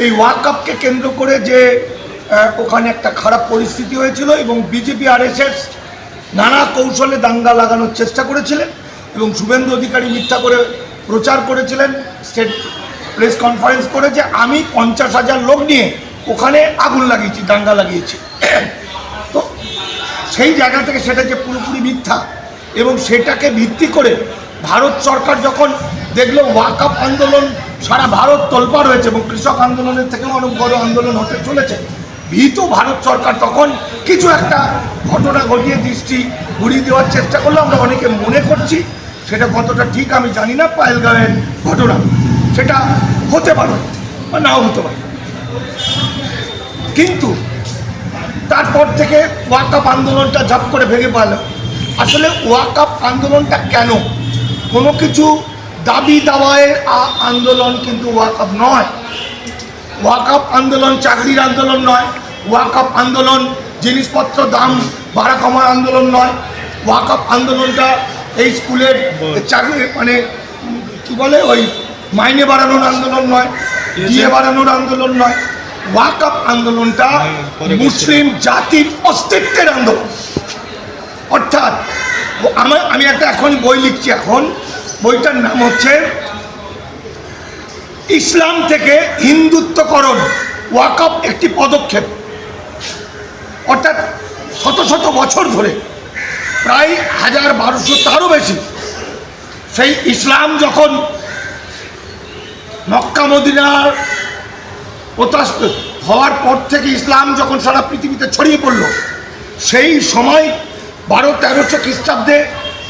এই ওয়াকআপকে কেন্দ্র করে যে ওখানে একটা খারাপ পরিস্থিতি হয়েছিল এবং বিজেপি আরএসএস নানা কৌশলে দাঙ্গা লাগানোর চেষ্টা করেছিলেন এবং শুভেন্দু অধিকারী মিথ্যা করে প্রচার করেছিলেন স্টেট প্রেস কনফারেন্স করে যে আমি 50,000 লোক নিয়ে ওখানে আগুন লাগিয়েছি, দাঙ্গা লাগিয়েছি। তো সেই জায়গা থেকে সেটা যে পুরোপুরি মিথ্যা এবং সেটাকে ভিত্তি করে ভারত সরকার যখন দেখলো ওয়াকআপ আন্দোলন সারা ভারত তোলপাড় হয়েছে এবং কৃষক আন্দোলনের থেকেও অনেক বড় আন্দোলন হতে চলেছে, ভীত ভারত সরকার তখন কিছু একটা ঘটনা ঘটিয়ে দৃষ্টি ঘুরিয়ে দেওয়ার চেষ্টা করলো। আমরা অনেকে মনে করছি সেটা কতটা ঠিক আমি জানি না, পায়েলগাঁওয়ের ঘটনা সেটা হতে পারে বা নাও হতে পারে, কিন্তু তারপর থেকে ওয়াকআপ আন্দোলনটা ঝাপ করে ভেঙে পড়ল। আসলে ওয়াকআপ আন্দোলনটা কেন? কোনো কিছু দাবি দাওয়ায়ের আন্দোলন কিন্তু ওয়াকআপ নয়। ওয়াকআপ আন্দোলন চাকরির আন্দোলন নয়, ওয়াকআপ আন্দোলন জিনিসপত্র দাম ভাড়া কমার আন্দোলন নয়, ওয়াকআপ আন্দোলনটা এই স্কুলের চাকরি মানে কি বলে ওই মাইনে বাড়ানোর আন্দোলন নয়, দিয়ে বাড়ানোর আন্দোলন নয়। ওয়াকআপ আন্দোলনটা মুসলিম জাতির অস্তিত্বের আন্দোলন। অর্থাৎ আমি একটা এখন বই লিখছি, এখন বইটার নাম হচ্ছে ইসলাম থেকে হিন্দুত্বকরণ, ওয়াকআপ একটি পদক্ষেপ। অর্থাৎ শত শত বছর ধরে প্রায় 1200 তারও বেশি সেই ইসলাম যখন মক্কা মদিনার প্রতিষ্ঠিত হওয়ার পর থেকে ইসলাম যখন সারা পৃথিবীতে ছড়িয়ে পড়ল, সেই সময় 1200-1300 খ্রিস্টাব্দে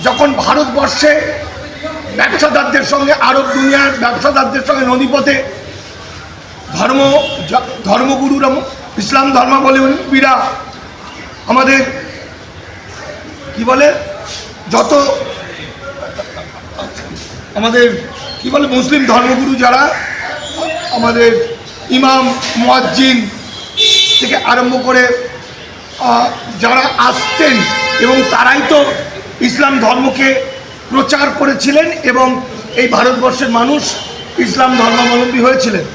যখন ভারতবর্ষে ব্যবসাদারদের সঙ্গে আরব দুনিয়ার ব্যবসাদারদের সঙ্গে নদীপথে ধর্মগুরুরা ইসলাম ধর্মাবলম্বীরা আমাদের কি বলে যত আমাদের কি বলে মুসলিম ধর্মগুরু যারা আমাদের ইমাম মুয়াজ্জিন থেকে আরম্ভ করে যারা আসতেন এবং তারাই তো ইসলাম ধর্মকে প্রচার করেছিলেন এবং এই ভারতবর্ষের মানুষ ইসলাম ধর্মাবলম্বী হয়েছিলেন।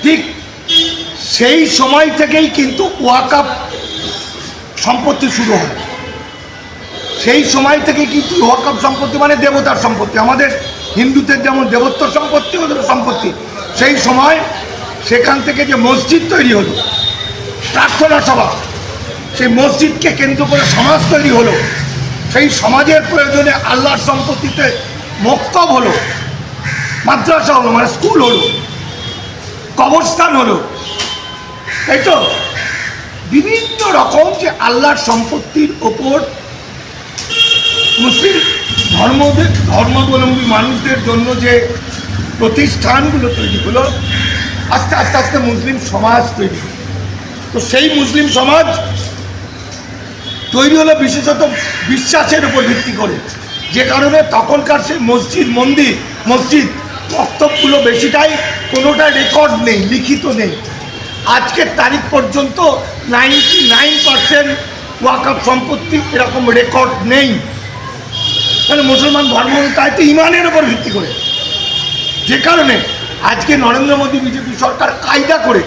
ঠিক সেই সময় থেকেই কিন্তু ওয়াকআপ সম্পত্তি শুরু হয়। সেই সময় থেকে কিন্তু ওয়াকআপ সম্পত্তি মানে দেবতার সম্পত্তি, আমাদের হিন্দুদের যেমন দেবত্ব সম্পত্তি ওদের সম্পত্তি। সেই সময় সেখান থেকে যে মসজিদ তৈরি হলো, প্রার্থনা সভা, সেই মসজিদকে কেন্দ্র করে সমাজ তৈরি হলো, সেই সমাজের প্রয়োজনে আল্লাহর সম্পত্তিতে মক্তব হলো, মাদ্রাসা হলো মানে স্কুল হলো, কবরস্থান হলো, তাই তো বিভিন্ন রকম যে আল্লাহর সম্পত্তির ওপর মুসলিম ধর্মাবলম্বী মানুষদের জন্য যে প্রতিষ্ঠানগুলো তৈরি হলো, আস্তে আস্তে আস্তে মুসলিম সমাজ তৈরি হলো। তো সেই মুসলিম সমাজ তৈরি হলো বিশেষত বিশ্বাসের উপর ভিত্তি করে, যে কারণে তখনকার সেই মসজিদ বক্তব্যগুলো বেশিটাই কোনোটা রেকর্ড নেই, লিখিত নেই। আজকের তারিখ পর্যন্ত 99% ওয়াকআপ সম্পত্তি এরকম রেকর্ড নেই। তাহলে মুসলমান ধর্ম তাই তো ইমানের উপর ভিত্তি করে, যে কারণে আজকে নরেন্দ্র মোদী বিজেপি সরকার কায়দা করে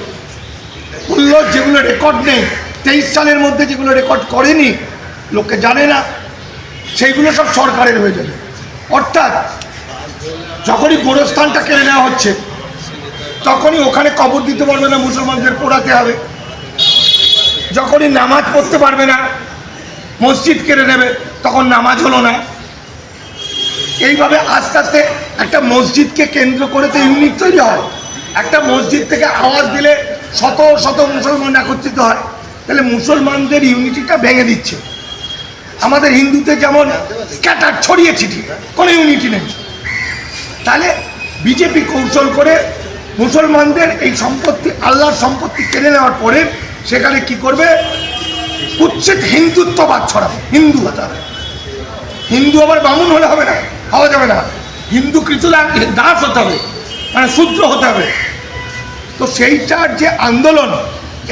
বললো যেগুলো রেকর্ড নেই, 23 সালের মধ্যে যেগুলো রেকর্ড করেনি, লোকে জানে না, সেইগুলো সব সরকারের হয়ে যাবে। অর্থাৎ যখনই গোরস্থানটা কেড়ে নেওয়া হচ্ছে তখনই ওখানে কবর দিতে পারবে না, মুসলমানদের পোড়াতে হবে। যখনই নামাজ পড়তে পারবে না, মসজিদ কেড়ে নেবে, তখন নামাজ হলো না। এইভাবে আস্তে আস্তে একটা মসজিদকে কেন্দ্র করে তো ইউনিট তৈরি হয়। একটা মসজিদ থেকে আওয়াজ দিলে শত শত মুসলমান একত্রিত হয়, তাহলে মুসলমানদের ইউনিটিটা ভেঙে দিচ্ছে। আমাদের হিন্দুতে যেমন স্ক্যাটার ছড়িয়ে ছিটিয়ে কোনো ইউনিটি নেই, তাহলে বিজেপি কৌশল করে মুসলমানদের এই সম্পত্তি আল্লাহর সম্পত্তি কেড়ে নেওয়ার পরে সেখানে কি করবে, উচ্ছেদ হিন্দুত্ববাদ ছড়াবে, হিন্দু হতে হবে। হিন্দু আবার বামুন হলে হবে না, হওয়া যাবে না, হিন্দু কিছু দাস হতে হবে, মানে শূদ্র হতে হবে। তো সেইটার যে আন্দোলন,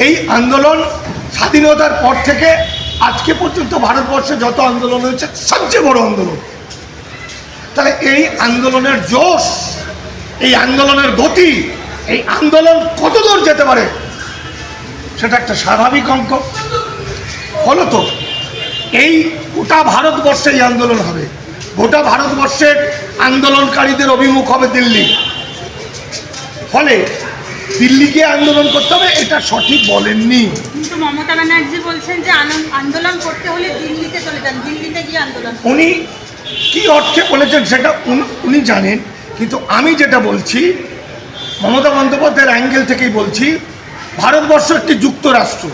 এই আন্দোলন স্বাধীনতার পর থেকে আজকে পর্যন্ত ভারতবর্ষে যত আন্দোলন হয়েছে সবচেয়ে বড় আন্দোলন। তাহলে এই আন্দোলনের জোশ, এই আন্দোলনের গতি এই আন্দোলন কতদূর যেতে পারে সেটা একটা স্বাভাবিক অঙ্ক। ফলত এই গোটা ভারতবর্ষে এই আন্দোলন হবে, গোটা ভারতবর্ষের আন্দোলনকারীদের অভিমুখ হবে দিল্লি। ফলে দিল্লিকে আন্দোলন করতে হবে এটা সঠিক বলেননি। কিন্তু মমতা ব্যানার্জি বলছেন যে আন্দোলন করতে হলে দিল্লিতে চলে যান, দিল্লিতে গিয়ে আন্দোলন। উনি কি অর্থে বলেছেন সেটা উনি জানেন, কিন্তু আমি যেটা বলছি মমতা বন্দ্যোপাধ্যায়ের অ্যাঙ্গেল থেকেই বলছি, ভারতবর্ষ একটি যুক্তরাষ্ট্র।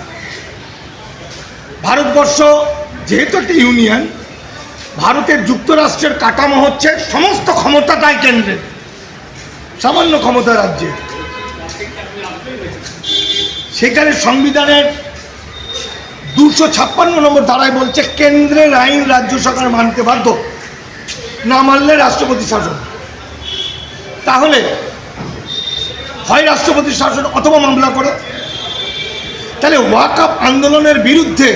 ভারতবর্ষ যেহেতু একটি ইউনিয়ন, ভারতের যুক্তরাষ্ট্রের কাঠামো হচ্ছে সমস্ত ক্ষমতাটাই কেন্দ্রের, সামান্য ক্ষমতা রাজ্যে। সেখানে সংবিধানের 256 নম্বর ধারায় বলছে কেন্দ্রের আইন রাজ্য সরকার মানতে বাধ্য, না মানলে রাষ্ট্রপতি শাসন। তাহলে হয় রাষ্ট্রপতি শাসন অথবা মামলা করো। তাহলে ওয়াকআপ আন্দোলনের বিরুদ্ধে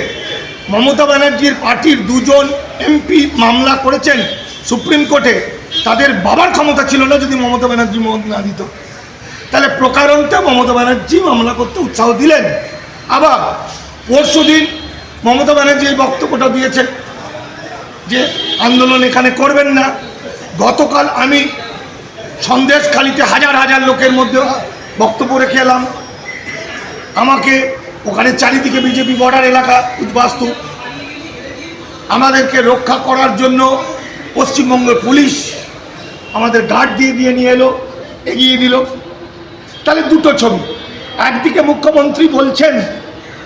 মমতা ব্যানার্জির পার্টির 2 জন এমপি মামলা করেছেন সুপ্রিম কোর্টে। তাদের বাবার ক্ষমতা ছিল না যদি মমতা ব্যানার্জি মত না দিত। তাহলে প্রকারান্তে মমতা ব্যানার্জি মামলা করতে উৎসাহ দিলেন। আবার পরশুদিন মমতা ব্যানার্জি এই বক্তব্যটা দিয়েছেন যে আন্দোলন এখানে করবেন না। গতকাল আমি সন্দেশখালিতে হাজার হাজার লোকের মধ্যে বক্তব্য রেখে এলাম। আমাকে ওখানে চারিদিকে বিজেপি বর্ডার এলাকা উদ্বাস্তু, আমাদেরকে রক্ষা করার জন্য পশ্চিমবঙ্গের পুলিশ আমাদের গার্ড দিয়ে নিয়ে এলো, এগিয়ে দিল। তাহলে দুটো ছবি, একদিকে মুখ্যমন্ত্রী বলছেন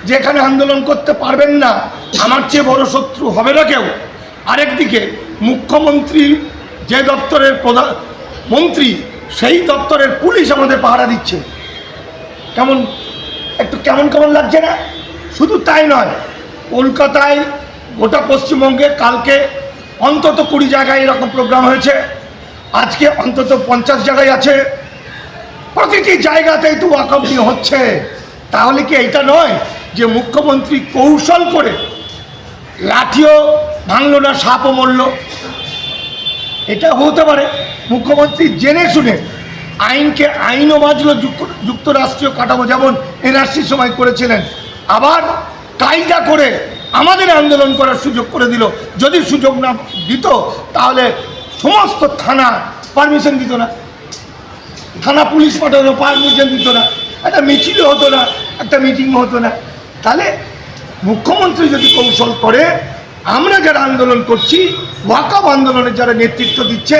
যে এখানে আন্দোলন করতে পারবেন না, আমার চেয়ে বড় শত্রু হবে না কেউ। আরেকদিকে মুখ্যমন্ত্রী যে দপ্তরের প্রধান মন্ত্রী, সেই দপ্তরের পুলিশ আমাদের পাহারা দিচ্ছে। কেমন লাগছে না? শুধু তাই নয়, কলকাতায় গোটা পশ্চিমবঙ্গে কালকে অন্তত 20 জায়গায় এরকম প্রোগ্রাম হয়েছে, আজকে অন্তত 50 জায়গায় আছে। প্রতিটি জায়গাতেই তো ওয়াকআপ নিয়ে হচ্ছে। তাহলে কি এটা নয় যে মুখ্যমন্ত্রী কৌশল করে লাঠিও ভাঙলো না, সাপও মরল? এটা হতে পারে মুখ্যমন্ত্রী জেনে শুনে আইনও বাজলো, যুক্তরাষ্ট্রীয় কাঠামো যেমন এনআরসির সময় করেছিলেন, আবার কায়দা করে আমাদের আন্দোলন করার সুযোগ করে দিল। যদি সুযোগ না দিত তাহলে সমস্ত থানা পারমিশন দিত না, থানা পুলিশ পাঠানো পারমিশন দিত না, একটা মিছিল হতো না, একটা মিটিং হতো না। তাহলে মুখ্যমন্ত্রী যদি কৌশল করে, আমরা যারা আন্দোলন করছি, ওয়াকআপ আন্দোলনের যারা নেতৃত্ব দিচ্ছে,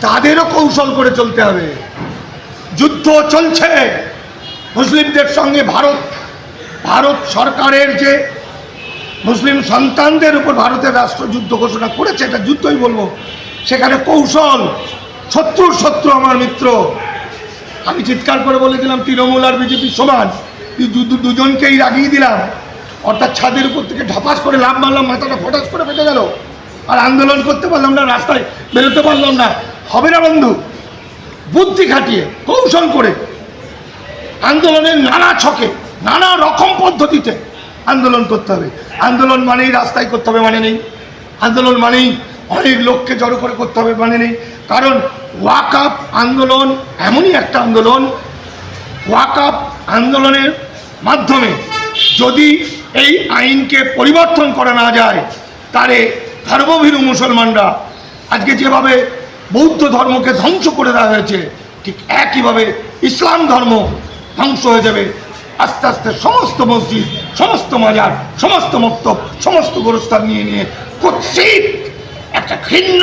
তাদেরও কৌশল করে চলতে হবে। যুদ্ধ চলছে মুসলিমদের সঙ্গে। ভারত সরকারের যে মুসলিম সন্তানদের উপর ভারতের রাষ্ট্রযুদ্ধ ঘোষণা করেছে, এটা যুদ্ধই বলবো। সেখানে কৌশল, শত্রু আমার মিত্র। আমি চিৎকার করে বলে দিলাম তৃণমূল আর বিজেপি সমান, দুজনকেই রাগিয়ে দিলাম। অর্থাৎ ছাদের উপর থেকে ঢপাস করে লাভ মারলাম, মাথাটা ফটাস করে ফেটে গেল, আর আন্দোলন করতে পারলাম না, রাস্তায় বেরোতে পারলাম না। হবে না বন্ধু। বুদ্ধি খাটিয়ে কৌশল করে আন্দোলনের নানা ছকে, নানা রকম পদ্ধতিতে আন্দোলন করতে হবে। আন্দোলন মানেই রাস্তায় করতে হবে মানে নেই, আন্দোলন মানেই অনেক লোককে জড়ো করে করতে হবে মানে নেই। কারণ ওয়াকআপ আন্দোলন এমনই একটা আন্দোলন, ওয়াকআপ আন্দোলনের মাধ্যমে যদি এই আইনকে পরিবর্তন করা না যায়, তাহলে ধর্মভীরু মুসলমানরা আজকে যেভাবে বৌদ্ধ ধর্মকে ধ্বংস করে দেওয়া হয়েছে, ঠিক একইভাবে ইসলাম ধর্ম ধ্বংস হয়ে যাবে। আস্তে আস্তে সমস্ত মসজিদ, সমস্ত মাজার, সমস্ত মক্তব, সমস্ত গোরস্থান নিয়ে কুৎসিত একটা ঘৃণ্য,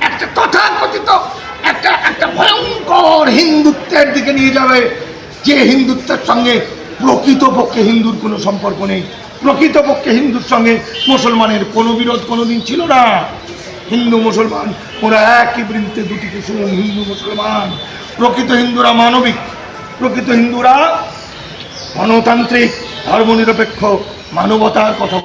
একটা তথাকথিত একটা ভয়ঙ্কর হিন্দুত্বের দিকে নিয়ে যাবে, যে হিন্দুত্বের সঙ্গে প্রকৃতপক্ষে হিন্দুর কোনো সম্পর্ক নেই। প্রকৃতপক্ষে হিন্দুর সঙ্গে মুসলমানের কোনো বিরোধ কোনোদিন ছিল না। হিন্দু মুসলমান ওরা একই বৃন্তে দুটি কুসুম, হিন্দু মুসলমান। প্রকৃত হিন্দুরা মানবিক, প্রকৃত হিন্দুরা গণতান্ত্রিক, ধর্মনিরপেক্ষ, মানবতার কথা